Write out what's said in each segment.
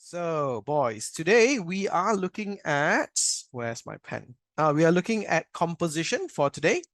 So, boys, today we are looking at, where's my pen? We are looking at composition for today.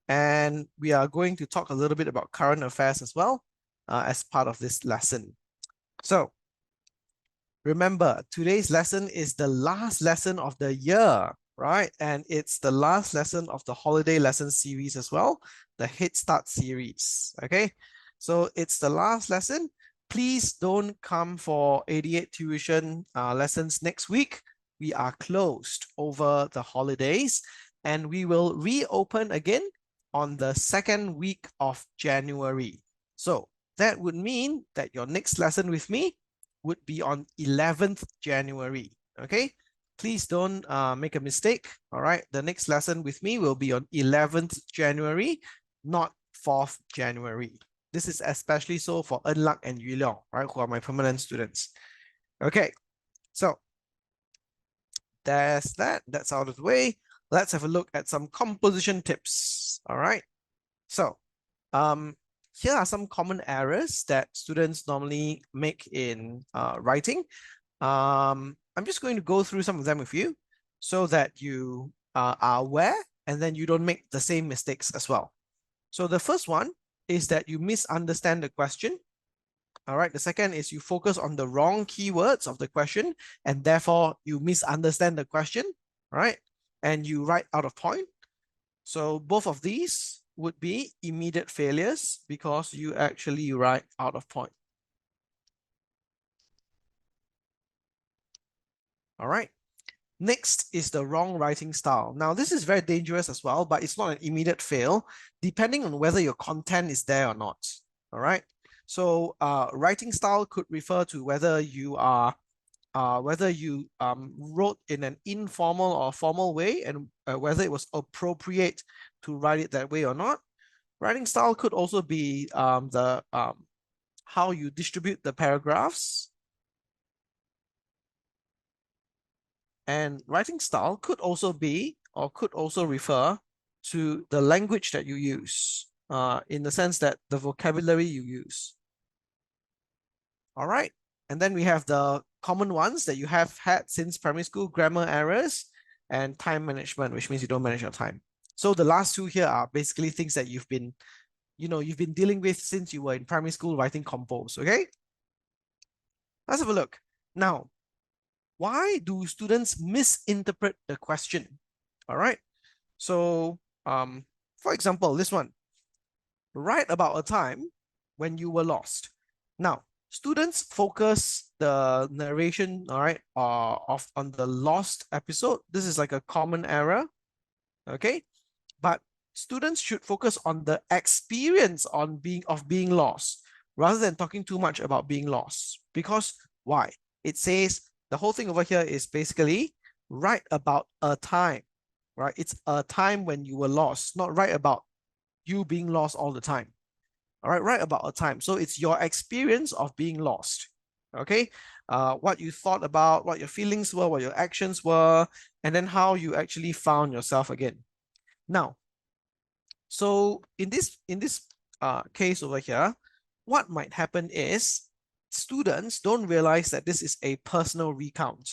And we are going to talk a little bit about current affairs as well as part of this lesson. So, remember, today's lesson is the last lesson of the year, right? And it's the last lesson of the holiday lesson series as well, the Head Start series, okay? So, it's the last lesson. Please don't come for 88 tuition lessons next week. We are closed over the holidays and we will reopen again on the second week of January. So that would mean that your next lesson with me would be on 11th January, okay? Please don't make a mistake, all right? The next lesson with me will be on 11th January, not 4th January. This is especially so for En Lak and Yu Leong, right, who are my permanent students. Okay, so that's that. That's out of the way. Let's have a look at some composition tips. All right. So, here are some common errors that students normally make in writing. I'm just going to go through some of them with you so that you are aware and then you don't make the same mistakes as well. So the first one is that you misunderstand the question. All right. The second is you focus on the wrong keywords of the question and therefore you misunderstand the question. All right. And you write out of point. So both of these would be immediate failures because you actually write out of point. All right. Next is the wrong writing style. Now, this is very dangerous as well, but it's not an immediate fail, depending on whether your content is there or not. All right. So writing style could refer to whether you are wrote in an informal or formal way and whether it was appropriate to write it that way or not. Writing style could also be how you distribute the paragraphs. And writing style could also be, or could also refer to the language that you use, in the sense that the vocabulary you use. All right. And then we have the common ones that you have had since primary school: grammar errors and time management, which means you don't manage your time. So the last two here are basically things that you've been dealing with since you were in primary school writing compos, okay? Let's have a look. Now, why do students misinterpret the question? All right. So, for example, this one, write about a time when you were lost. Now, students focus the narration, all right, on the lost episode. This is like a common error, okay? But students should focus on the experience of being lost rather than talking too much about being lost. Because why? It says the whole thing over here is basically write about a time, right? It's a time when you were lost, not write about you being lost all the time. All right, write about a time. So it's your experience of being lost, okay? What you thought about, what your feelings were, what your actions were, and then how you actually found yourself again. Now, so in this case over here, what might happen is students don't realize that this is a personal recount.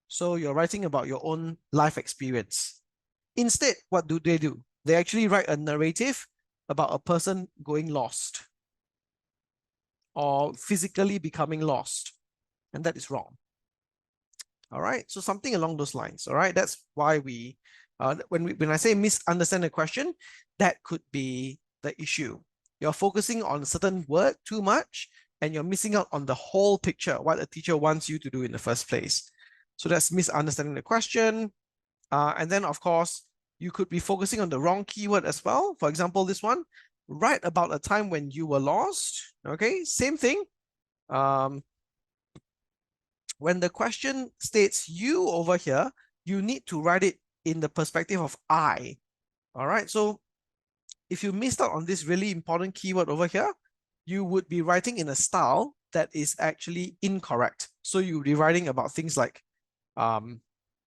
So you're writing about your own life experience. Instead, what do? They actually write a narrative about a person going lost or physically becoming lost, and that is wrong. All right, so something along those lines. All right, that's why we, when I say misunderstand the question, that could be the issue. You're focusing on a certain word too much, and you're missing out on the whole picture, what a teacher wants you to do in the first place. So that's misunderstanding the question. And then, of course, you could be focusing on the wrong keyword as well. For example, this one, write about a time when you were lost. Okay, same thing. When the question states you over here, you need to write it in the perspective of I. All right, so if you missed out on this really important keyword over here, you would be writing in a style that is actually incorrect. So you would be writing about things like,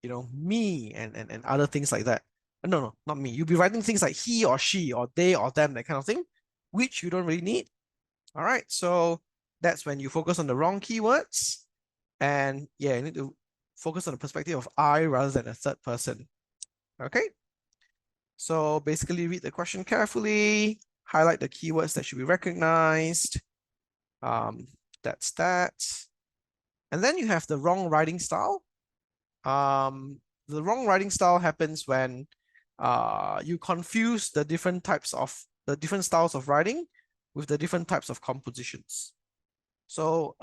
me and other things like that. No, not me. You'll be writing things like he or she or they or them, that kind of thing, which you don't really need. All right, so that's when you focus on the wrong keywords. And yeah, you need to focus on the perspective of I rather than a third person. Okay. So basically read the question carefully, highlight the keywords that should be recognized. That's that. And then you have the wrong writing style. The wrong writing style happens when you confuse the different styles of writing with the different types of compositions. So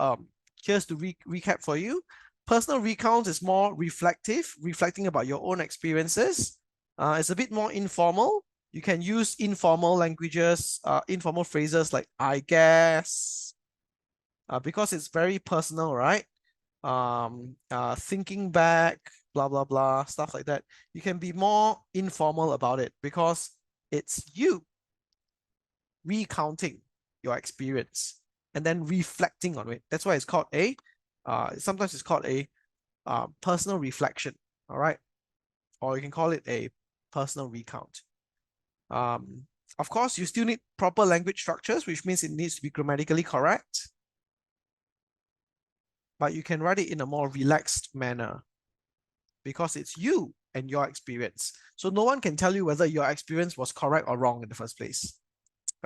here's to recap for you. Personal recounts is more reflective, reflecting about your own experiences. It's a bit more informal. You can use informal languages, informal phrases like I guess, because it's very personal, right? Thinking back, blah, blah, blah, stuff like that. You can be more informal about it because it's you recounting your experience and then reflecting on it. That's why it's called sometimes it's called a personal reflection, all right? Or you can call it a personal recount. Of course, you still need proper language structures, which means it needs to be grammatically correct. But you can write it in a more relaxed manner because it's you and your experience. So no one can tell you whether your experience was correct or wrong in the first place.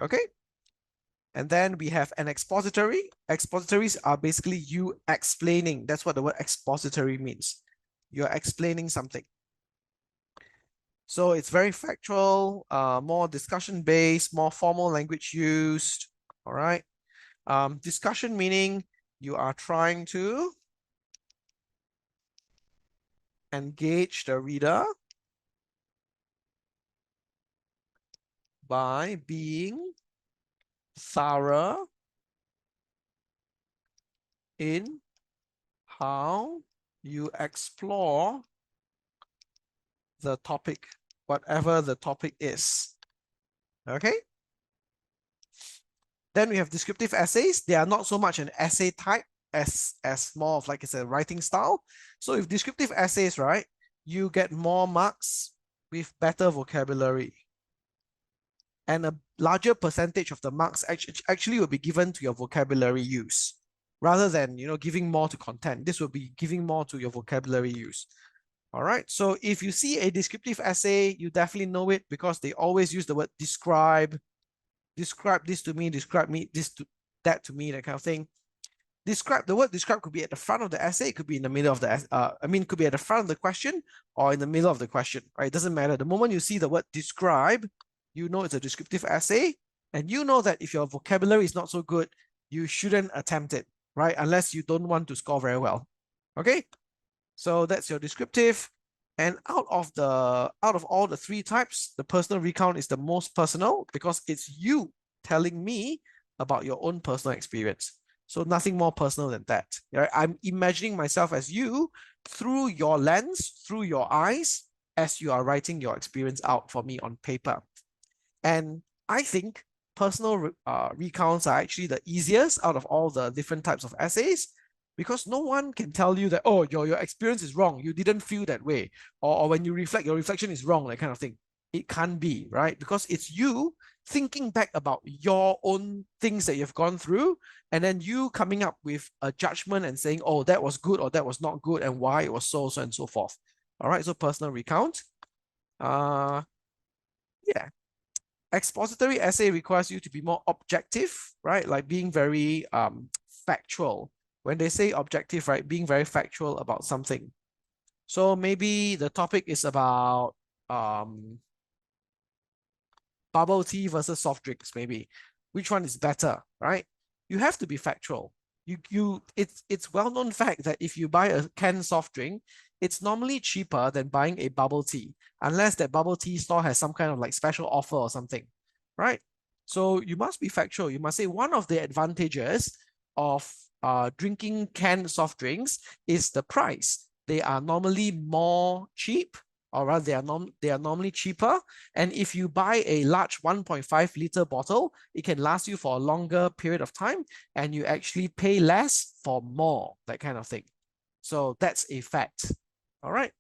Okay? And then we have an expository. Expositories are basically you explaining. That's what the word expository means. You're explaining something. So it's very factual, more discussion-based, more formal language used. All right. Discussion meaning you are trying to engage the reader by being thorough in how you explore the topic, whatever the topic is. Okay. Then we have descriptive essays. They are not so much an essay type as more of like it's a writing style. So if descriptive essays, right, you get more marks with better vocabulary. And a larger percentage of the marks actually will be given to your vocabulary use rather than, giving more to content. This will be giving more to your vocabulary use. All right. So if you see a descriptive essay, you definitely know it because they always use the word describe this to me, describe that to me, that kind of thing. The word describe could be at the front of the essay, it could be in the middle of the could be at the front of the question or in the middle of the question, right? It doesn't matter. The moment you see the word describe, you know it's a descriptive essay, and you know that if your vocabulary is not so good, you shouldn't attempt it, right? Unless you don't want to score very well. Okay, so that's your descriptive. And out of all the three types, the personal recount is the most personal because it's you telling me about your own personal experience. So nothing more personal than that. Right? I'm imagining myself as you through your lens, through your eyes, as you are writing your experience out for me on paper. And I think personal recounts are actually the easiest out of all the different types of essays because no one can tell you that, oh, your experience is wrong. You didn't feel that way. Or when you reflect, your reflection is wrong, that kind of thing. It can't be, right? Because it's you thinking back about your own things that you've gone through, and then you coming up with a judgment and saying, oh, that was good or that was not good, and why it was so and so forth. All right, so personal recount. Yeah. Expository essay requires you to be more objective, right? Like being very factual. When they say objective, right, being very factual about something. So maybe the topic is about bubble tea versus soft drinks, maybe. Which one is better, right? You have to be factual. It's well-known fact that if you buy a canned soft drink, it's normally cheaper than buying a bubble tea, unless that bubble tea store has some kind of like special offer or something, right? So you must be factual. You must say one of the advantages of drinking canned soft drinks is the price. They are normally more cheap, or rather they are normally cheaper. And if you buy a large 1.5 liter bottle, it can last you for a longer period of time and you actually pay less for more, that kind of thing. So that's a fact. All right.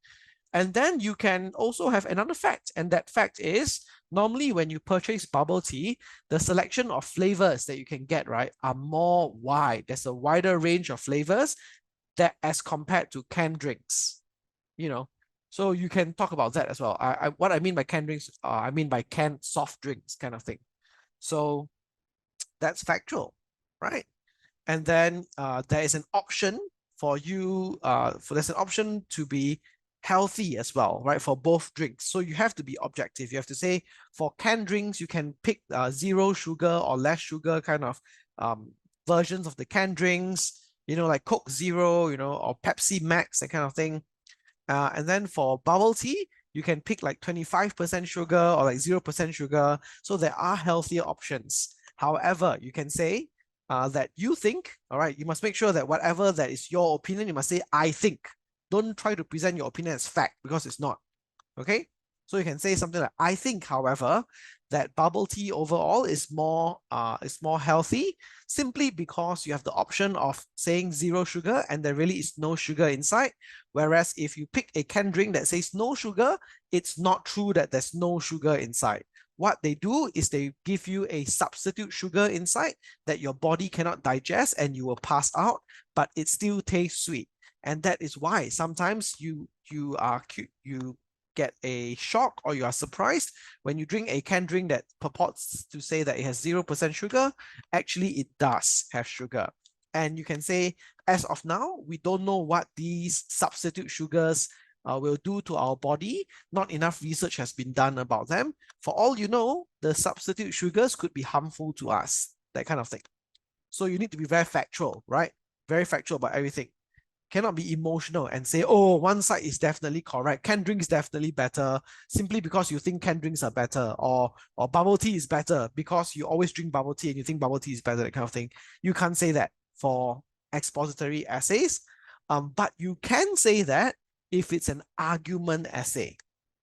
And then you can also have another fact, and that fact is Normally, when you purchase bubble tea, the selection of flavors that you can get, right, are more wide. There's a wider range of flavors that as compared to canned drinks, you know. So you can talk about that as well. What I mean by canned drinks, I mean by canned soft drinks kind of thing. So that's factual, right? And then there is an option for you, there's an option to be healthy as well, right? For both drinks. So you have to be objective. You have to say for canned drinks, you can pick zero sugar or less sugar kind of versions of the canned drinks, you know, like Coke Zero, you know, or Pepsi Max, that kind of thing. And then for bubble tea, you can pick like 25% sugar or like 0% sugar. So there are healthier options. However, you can say that you think, all right, you must make sure that whatever that is your opinion, you must say, I think. Don't try to present your opinion as fact because it's not. Okay? So you can say something like, I think, however, that bubble tea overall is more healthy simply because you have the option of saying zero sugar and there really is no sugar inside. Whereas if you pick a canned drink that says no sugar, it's not true that there's no sugar inside. What they do is they give you a substitute sugar inside that your body cannot digest and you will pass out, but it still tastes sweet. And that is why sometimes you get a shock or you are surprised when you drink a canned drink that purports to say that it has 0% sugar. Actually, it does have sugar. And you can say, as of now, we don't know what these substitute sugars will do to our body. Not enough research has been done about them. For all you know, the substitute sugars could be harmful to us, that kind of thing. So you need to be very factual, right? Very factual about everything. Cannot be emotional and say, oh, one side is definitely correct. Canned drink is definitely better simply because you think canned drinks are better, or bubble tea is better because you always drink bubble tea and you think bubble tea is better, that kind of thing. You can't say that for expository essays. But you can say that if it's an argument essay,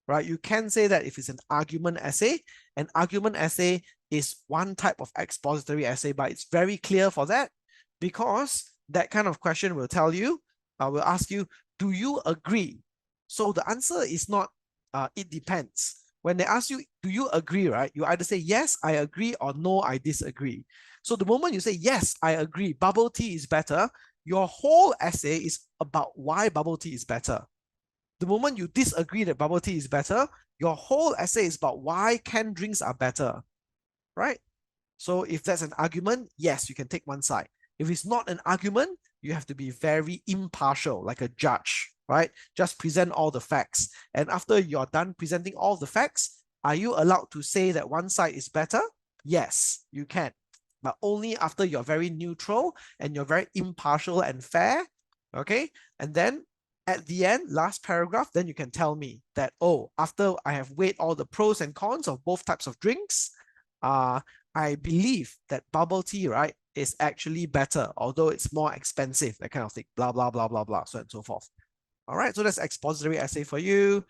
right? You can say that if it's an argument essay. An argument essay is one type of expository essay, but it's very clear for that because that kind of question will tell you, I will ask you, do you agree? So the answer is not, it depends. When they ask you, do you agree, right? You either say, yes, I agree, or no, I disagree. So the moment you say, yes, I agree, bubble tea is better, your whole essay is about why bubble tea is better. The moment you disagree that bubble tea is better, your whole essay is about why canned drinks are better, right? So if that's an argument, yes, you can take one side. If it's not an argument, you have to be very impartial, like a judge, right? Just present all the facts. And after you're done presenting all the facts, are you allowed to say that one side is better? Yes, you can. But only after you're very neutral and you're very impartial and fair, okay? And then at the end, last paragraph, then you can tell me that, oh, after I have weighed all the pros and cons of both types of drinks, I believe that bubble tea, right, is actually better, although it's more expensive, that kind of thing, blah, blah, blah, blah, blah, so on and so forth. All right, so that's expository essay for you.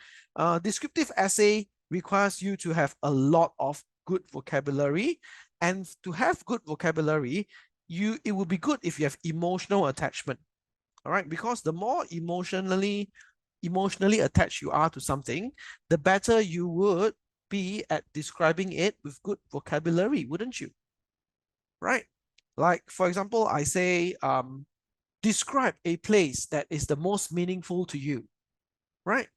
Descriptive essay requires you to have a lot of good vocabulary. And to have good vocabulary, it would be good if you have emotional attachment. All right, because the more emotionally attached you are to something, the better you would be at describing it with good vocabulary, wouldn't you? Right? Like, for example, I say, describe a place that is the most meaningful to you, right?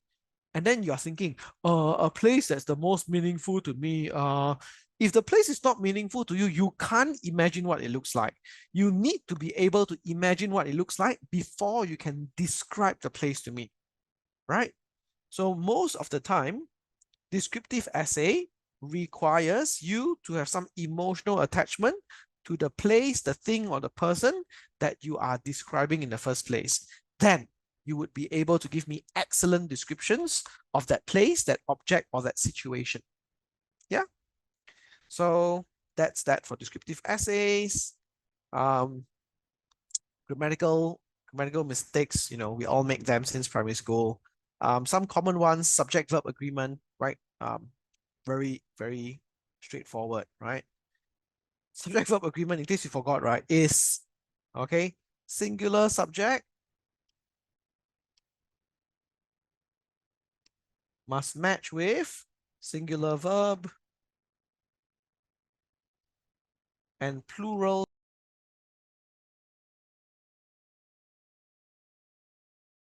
And then you're thinking, a place that's the most meaningful to me, if the place is not meaningful to you, you can't imagine what it looks like. You need to be able to imagine what it looks like before you can describe the place to me, right? So most of the time, descriptive essay requires you to have some emotional attachment to the place, the thing, or the person that you are describing in the first place. Then you would be able to give me excellent descriptions of that place, that object, or that situation. Yeah. So that's that for descriptive essays. Grammatical mistakes, we all make them since primary school. Some common ones, subject-verb agreement, right? Very, very straightforward, right? Subject-verb agreement, in case you forgot, right, is, okay, singular subject must match with singular verb and plural